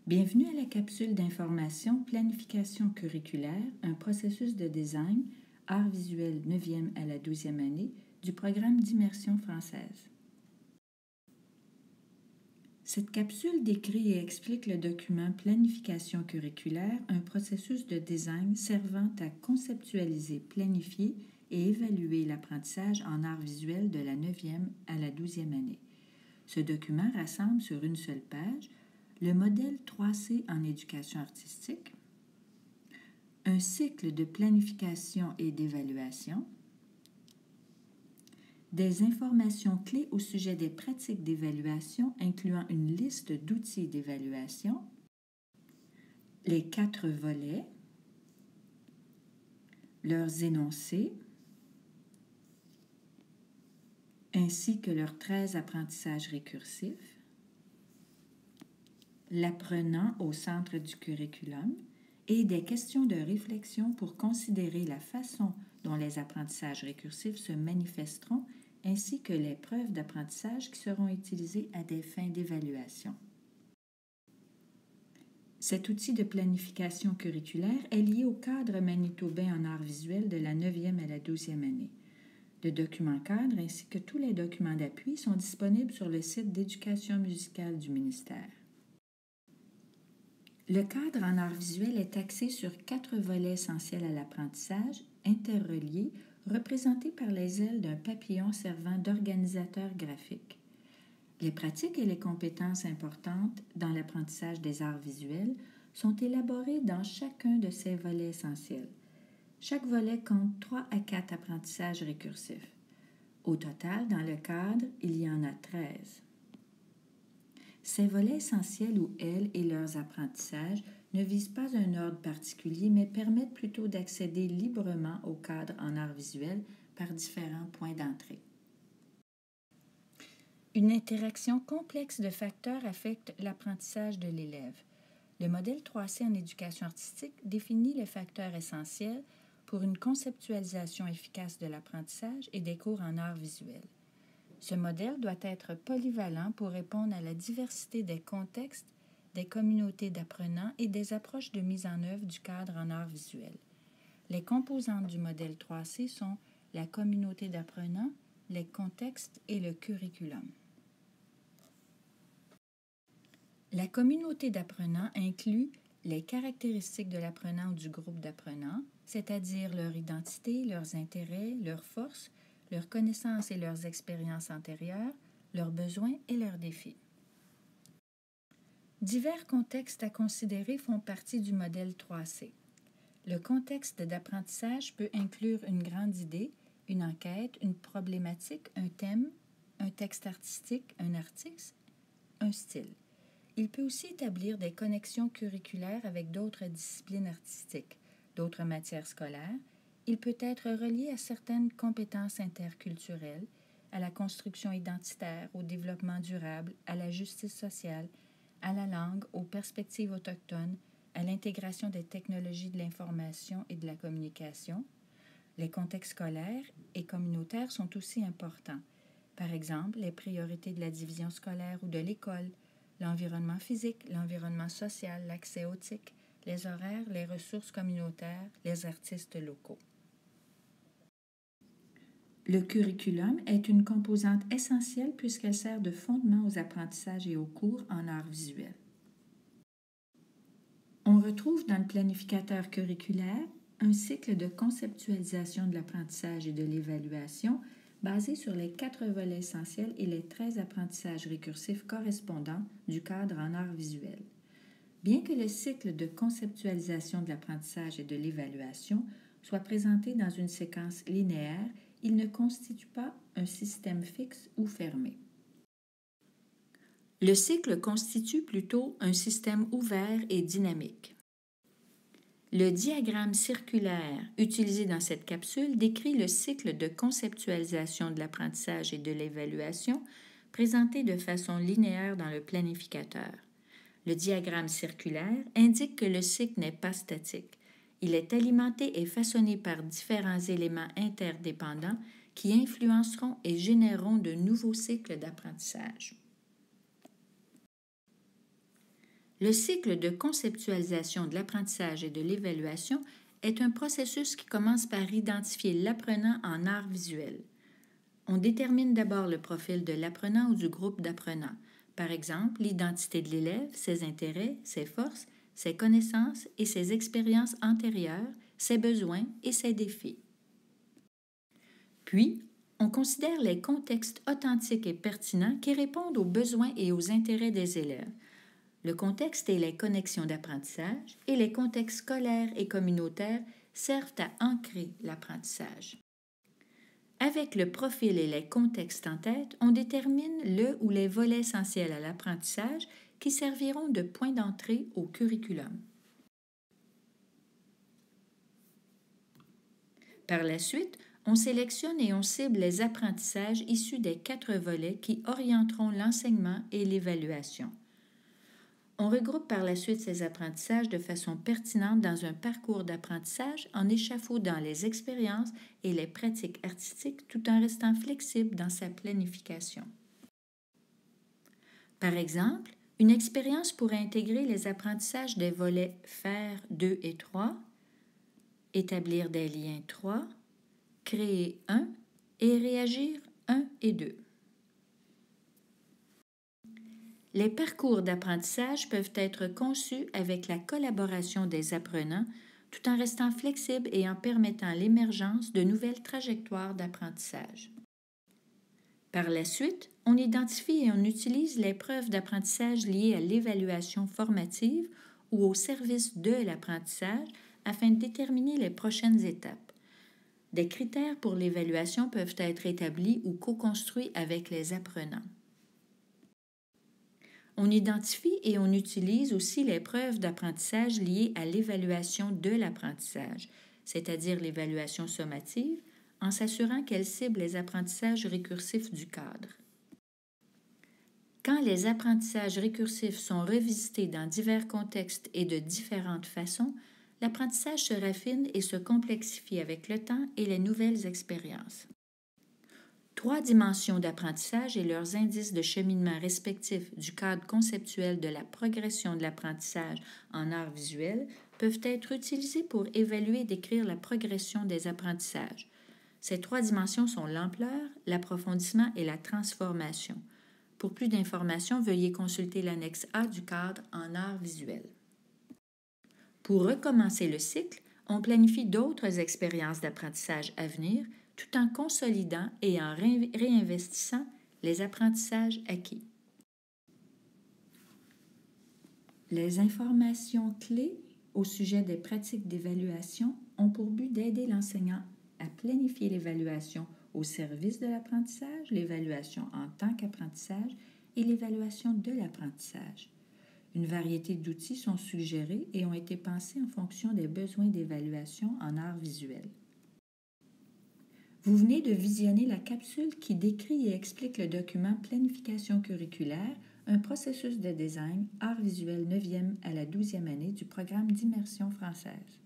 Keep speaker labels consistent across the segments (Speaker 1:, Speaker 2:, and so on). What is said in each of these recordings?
Speaker 1: Bienvenue à la capsule d'information Planification curriculaire, un processus de design, art visuel 9e à la 12e année du programme d'immersion française. Cette capsule décrit et explique le document Planification curriculaire, un processus de design servant à conceptualiser, planifier et évaluer l'apprentissage en art visuel de la 9e à la 12e année. Ce document rassemble sur une seule page le modèle 3C en éducation artistique, un cycle de planification et d'évaluation, des informations clés au sujet des pratiques d'évaluation incluant une liste d'outils d'évaluation, les 4 volets, leurs énoncés, ainsi que leurs 13 apprentissages récursifs, l'apprenant au centre du curriculum et des questions de réflexion pour considérer la façon dont les apprentissages récursifs se manifesteront ainsi que les preuves d'apprentissage qui seront utilisées à des fins d'évaluation. Cet outil de planification curriculaire est lié au cadre manitobain en art visuel de la 9e à la 12e année. Le document cadre ainsi que tous les documents d'appui sont disponibles sur le site d'éducation musicale du ministère. Le cadre en art visuel est axé sur 4 volets essentiels à l'apprentissage, interreliés, représentés par les ailes d'un papillon servant d'organisateur graphique. Les pratiques et les compétences importantes dans l'apprentissage des arts visuels sont élaborées dans chacun de ces volets essentiels. Chaque volet compte 3 à 4 apprentissages récursifs. Au total, dans le cadre, il y en a 13. Ces volets essentiels ou ailes et leurs apprentissages ne visent pas un ordre particulier, mais permettent plutôt d'accéder librement au cadre en art visuel par différents points d'entrée. Une interaction complexe de facteurs affecte l'apprentissage de l'élève. Le modèle 3C en éducation artistique définit les facteurs essentiels pour une conceptualisation efficace de l'apprentissage et des cours en art visuel. Ce modèle doit être polyvalent pour répondre à la diversité des contextes, des communautés d'apprenants et des approches de mise en œuvre du cadre en art visuel. Les composantes du modèle 3C sont la communauté d'apprenants, les contextes et le curriculum. La communauté d'apprenants inclut les caractéristiques de l'apprenant ou du groupe d'apprenants, c'est-à-dire leur identité, leurs intérêts, leurs forces, leurs connaissances et leurs expériences antérieures, leurs besoins et leurs défis. Divers contextes à considérer font partie du modèle 3C. Le contexte d'apprentissage peut inclure une grande idée, une enquête, une problématique, un thème, un texte artistique, un artiste, un style. Il peut aussi établir des connexions curriculaires avec d'autres disciplines artistiques, d'autres matières scolaires. Il peut être relié à certaines compétences interculturelles, à la construction identitaire, au développement durable, à la justice sociale, à la langue, aux perspectives autochtones, à l'intégration des technologies de l'information et de la communication. Les contextes scolaires et communautaires sont aussi importants. Par exemple, les priorités de la division scolaire ou de l'école, l'environnement physique, l'environnement social, l'accès aux TIC, les horaires, les ressources communautaires, les artistes locaux. Le curriculum est une composante essentielle puisqu'elle sert de fondement aux apprentissages et aux cours en art visuel. On retrouve dans le planificateur curriculaire un cycle de conceptualisation de l'apprentissage et de l'évaluation basé sur les 4 volets essentiels et les 13 apprentissages récursifs correspondants du cadre en art visuel. Bien que le cycle de conceptualisation de l'apprentissage et de l'évaluation soit présenté dans une séquence linéaire, il ne constitue pas un système fixe ou fermé. Le cycle constitue plutôt un système ouvert et dynamique. Le diagramme circulaire utilisé dans cette capsule décrit le cycle de conceptualisation de l'apprentissage et de l'évaluation présenté de façon linéaire dans le planificateur. Le diagramme circulaire indique que le cycle n'est pas statique. Il est alimenté et façonné par différents éléments interdépendants qui influenceront et généreront de nouveaux cycles d'apprentissage. Le cycle de conceptualisation de l'apprentissage et de l'évaluation est un processus qui commence par identifier l'apprenant en art visuel. On détermine d'abord le profil de l'apprenant ou du groupe d'apprenants. Par exemple, l'identité de l'élève, ses intérêts, ses forces, ses connaissances et ses expériences antérieures, ses besoins et ses défis. Puis, on considère les contextes authentiques et pertinents qui répondent aux besoins et aux intérêts des élèves. Le contexte et les connexions d'apprentissage et les contextes scolaires et communautaires servent à ancrer l'apprentissage. Avec le profil et les contextes en tête, on détermine le ou les volets essentiels à l'apprentissage qui serviront de point d'entrée au curriculum. Par la suite, on sélectionne et on cible les apprentissages issus des 4 volets qui orienteront l'enseignement et l'évaluation. On regroupe par la suite ces apprentissages de façon pertinente dans un parcours d'apprentissage en échafaudant les expériences et les pratiques artistiques tout en restant flexible dans sa planification. Par exemple, une expérience pourrait intégrer les apprentissages des volets faire 2 et 3, établir des liens 3, créer 1 et réagir 1 et 2. Les parcours d'apprentissage peuvent être conçus avec la collaboration des apprenants tout en restant flexibles et en permettant l'émergence de nouvelles trajectoires d'apprentissage. Par la suite, on identifie et on utilise les preuves d'apprentissage liées à l'évaluation formative ou au service de l'apprentissage afin de déterminer les prochaines étapes. Des critères pour l'évaluation peuvent être établis ou co-construits avec les apprenants. On identifie et on utilise aussi les preuves d'apprentissage liées à l'évaluation de l'apprentissage, c'est-à-dire l'évaluation sommative, en s'assurant qu'elle cible les apprentissages récursifs du cadre. Quand les apprentissages récursifs sont revisités dans divers contextes et de différentes façons, l'apprentissage se raffine et se complexifie avec le temps et les nouvelles expériences. 3 dimensions d'apprentissage et leurs indices de cheminement respectifs du cadre conceptuel de la progression de l'apprentissage en art visuel peuvent être utilisés pour évaluer et décrire la progression des apprentissages. Ces 3 dimensions sont l'ampleur, l'approfondissement et la transformation. Pour plus d'informations, veuillez consulter l'annexe A du cadre en art visuel. Pour recommencer le cycle, on planifie d'autres expériences d'apprentissage à venir tout en consolidant et en réinvestissant les apprentissages acquis. Les informations clés au sujet des pratiques d'évaluation ont pour but d'aider l'enseignant à planifier l'évaluation au service de l'apprentissage, l'évaluation en tant qu'apprentissage et l'évaluation de l'apprentissage. Une variété d'outils sont suggérés et ont été pensés en fonction des besoins d'évaluation en art visuel. Vous venez de visionner la capsule qui décrit et explique le document Planification curriculaire, un processus de design art visuel 9e à la 12e année du programme d'immersion française.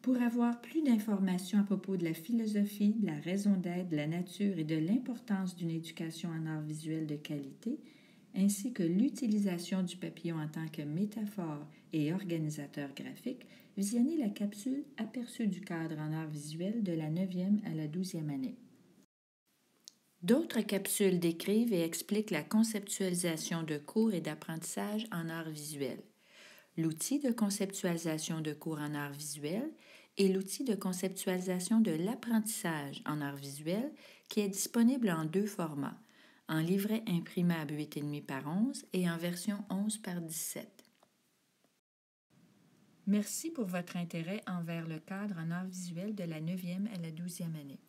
Speaker 1: Pour avoir plus d'informations à propos de la philosophie, de la raison d'être, de la nature et de l'importance d'une éducation en art visuel de qualité, ainsi que l'utilisation du papillon en tant que métaphore et organisateur graphique, visionnez la capsule Aperçu du cadre en art visuel de la 9e à la 12e année. D'autres capsules décrivent et expliquent la conceptualisation de cours et d'apprentissage en art visuel, l'outil de conceptualisation de cours en art visuel et l'outil de conceptualisation de l'apprentissage en art visuel qui est disponible en 2 formats, en livret imprimable 8,5 par 11 et en version 11 par 17. Merci pour votre intérêt envers le cadre en art visuel de la 9e à la 12e année.